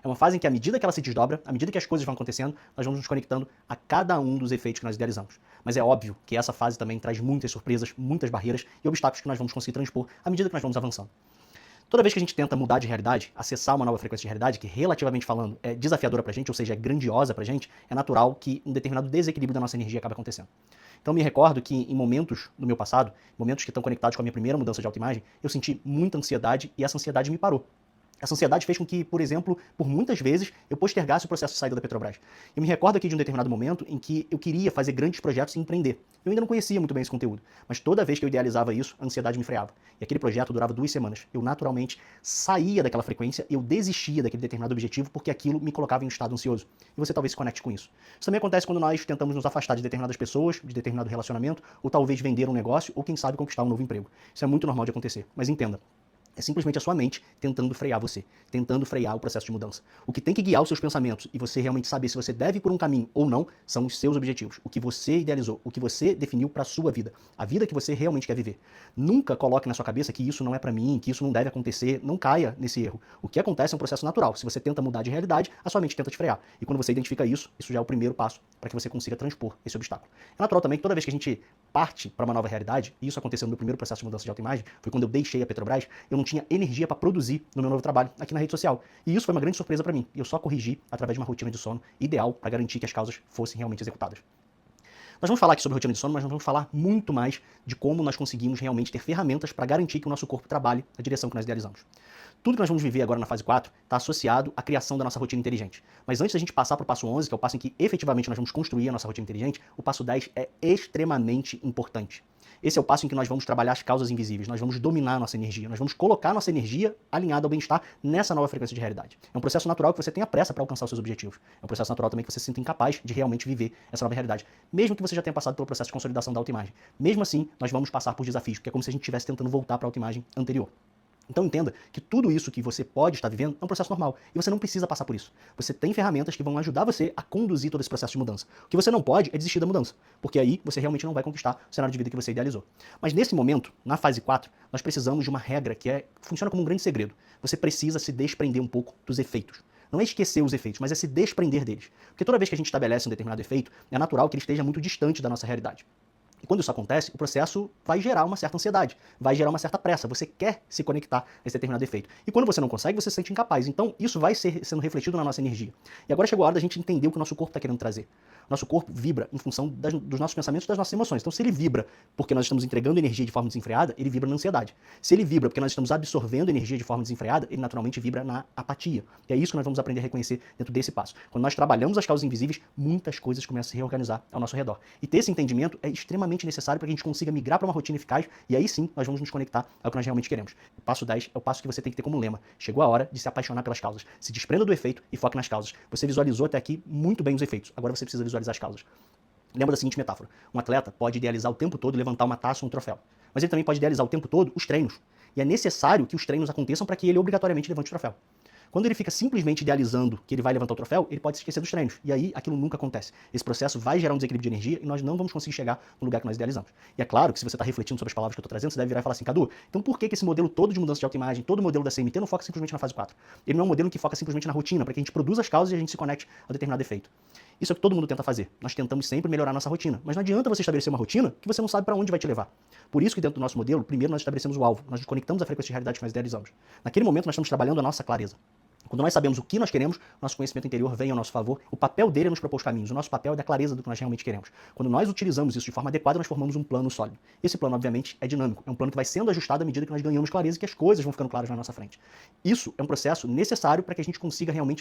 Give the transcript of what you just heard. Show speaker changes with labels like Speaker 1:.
Speaker 1: É uma fase em que, à medida que ela se desdobra, à medida que as coisas vão acontecendo, nós vamos nos conectando a cada um dos efeitos que nós idealizamos. Mas é óbvio que essa fase também traz muitas surpresas, muitas barreiras e obstáculos que nós vamos conseguir transpor à medida que nós vamos avançando. Toda vez que a gente tenta mudar de realidade, acessar uma nova frequência de realidade, que relativamente falando é desafiadora pra gente, ou seja, é grandiosa pra gente, é natural que um determinado desequilíbrio da nossa energia acabe acontecendo. Então me recordo que em momentos do meu passado, momentos que estão conectados com a minha primeira mudança de autoimagem, eu senti muita ansiedade e essa ansiedade me parou. Essa ansiedade fez com que, por exemplo, por muitas vezes, eu postergasse o processo de saída da Petrobras. Eu me recordo aqui de um determinado momento em que eu queria fazer grandes projetos e empreender. Eu ainda não conhecia muito bem esse conteúdo, mas toda vez que eu idealizava isso, a ansiedade me freava. E aquele projeto durava 2 semanas. Eu naturalmente saía daquela frequência, eu desistia daquele determinado objetivo porque aquilo me colocava em um estado ansioso. E você talvez se conecte com isso. Isso também acontece quando nós tentamos nos afastar de determinadas pessoas, de determinado relacionamento, ou talvez vender um negócio, ou quem sabe conquistar um novo emprego. Isso é muito normal de acontecer. Mas entenda, é simplesmente a sua mente tentando frear você, tentando frear o processo de mudança. O que tem que guiar os seus pensamentos e você realmente saber se você deve ir por um caminho ou não são os seus objetivos, o que você idealizou, o que você definiu para a sua vida, a vida que você realmente quer viver. Nunca coloque na sua cabeça que isso não é para mim, que isso não deve acontecer, não caia nesse erro. O que acontece é um processo natural. Se você tenta mudar de realidade, a sua mente tenta te frear. E quando você identifica isso, isso já é o primeiro passo para que você consiga transpor esse obstáculo. É natural também que toda vez que a gente parte para uma nova realidade, e isso aconteceu no meu primeiro processo de mudança de autoimagem, foi quando eu deixei a Petrobras, eu não tinha energia para produzir no meu novo trabalho aqui na rede social. E isso foi uma grande surpresa para mim. E eu só corrigi através de uma rotina de sono ideal para garantir que as causas fossem realmente executadas. Nós vamos falar aqui sobre rotina de sono, mas nós vamos falar muito mais de como nós conseguimos realmente ter ferramentas para garantir que o nosso corpo trabalhe na direção que nós idealizamos. Tudo que nós vamos viver agora na fase 4 está associado à criação da nossa rotina inteligente. Mas antes da gente passar para o passo 11, que é o passo em que efetivamente nós vamos construir a nossa rotina inteligente, o passo 10 é extremamente importante. Esse é o passo em que nós vamos trabalhar as causas invisíveis, nós vamos dominar a nossa energia, nós vamos colocar a nossa energia alinhada ao bem-estar nessa nova frequência de realidade. É um processo natural que você tenha pressa para alcançar os seus objetivos. É um processo natural também que você se sinta incapaz de realmente viver essa nova realidade, mesmo que você já tenha passado pelo processo de consolidação da autoimagem. Mesmo assim, nós vamos passar por desafios, porque é como se a gente estivesse tentando voltar para a autoimagem anterior. Então entenda que tudo isso que você pode estar vivendo é um processo normal e você não precisa passar por isso. Você tem ferramentas que vão ajudar você a conduzir todo esse processo de mudança. O que você não pode é desistir da mudança, porque aí você realmente não vai conquistar o cenário de vida que você idealizou. Mas nesse momento, na fase 4, nós precisamos de uma regra que funciona como um grande segredo. Você precisa se desprender um pouco dos efeitos. Não é esquecer os efeitos, mas é se desprender deles. Porque toda vez que a gente estabelece um determinado efeito, é natural que ele esteja muito distante da nossa realidade. E quando isso acontece, o processo vai gerar uma certa ansiedade, vai gerar uma certa pressa. Você quer se conectar a esse determinado efeito. E quando você não consegue, você se sente incapaz. Então, isso vai sendo refletido na nossa energia. E agora chegou a hora da gente entender o que o nosso corpo está querendo trazer. Nosso corpo vibra em função dos nossos pensamentos e das nossas emoções. Então, se ele vibra porque nós estamos entregando energia de forma desenfreada, ele vibra na ansiedade. Se ele vibra porque nós estamos absorvendo energia de forma desenfreada, ele naturalmente vibra na apatia. E é isso que nós vamos aprender a reconhecer dentro desse passo. Quando nós trabalhamos as causas invisíveis, muitas coisas começam a se reorganizar ao nosso redor. E ter esse entendimento é extremamente necessário para que a gente consiga migrar para uma rotina eficaz e aí sim nós vamos nos conectar ao que nós realmente queremos. O passo 10 é o passo que você tem que ter como lema. Chegou a hora de se apaixonar pelas causas. Se desprenda do efeito e foque nas causas. Você visualizou até aqui muito bem os efeitos. Agora você precisa visualizar as causas. Lembra da seguinte metáfora. Um atleta pode idealizar o tempo todo levantar uma taça ou um troféu. Mas ele também pode idealizar o tempo todo os treinos. E é necessário que os treinos aconteçam para que ele obrigatoriamente levante o troféu. Quando ele fica simplesmente idealizando que ele vai levantar o troféu, ele pode se esquecer dos treinos. E aí aquilo nunca acontece. Esse processo vai gerar um desequilíbrio de energia e nós não vamos conseguir chegar no lugar que nós idealizamos. E é claro que se você está refletindo sobre as palavras que eu estou trazendo, você deve virar e falar assim, Cadu, então por que esse modelo todo de mudança de autoimagem, todo o modelo da CMT não foca simplesmente na fase 4? Ele não é um modelo que foca simplesmente na rotina, para que a gente produza as causas e a gente se conecte a determinado efeito. Isso é o que todo mundo tenta fazer. Nós tentamos sempre melhorar a nossa rotina. Mas não adianta você estabelecer uma rotina que você não sabe para onde vai te levar. Por isso que dentro do nosso modelo, primeiro nós estabelecemos o alvo. Nós nos conectamos à frequência de realidade que nós idealizamos. Naquele momento nós estamos trabalhando a nossa clareza. Quando nós sabemos o que nós queremos, nosso conhecimento interior vem ao nosso favor. O papel dele é nos propor os caminhos. O nosso papel é da clareza do que nós realmente queremos. Quando nós utilizamos isso de forma adequada, nós formamos um plano sólido. Esse plano, obviamente, é dinâmico. É um plano que vai sendo ajustado à medida que nós ganhamos clareza e que as coisas vão ficando claras na nossa frente. Isso é um processo necessário para que a gente consiga realmente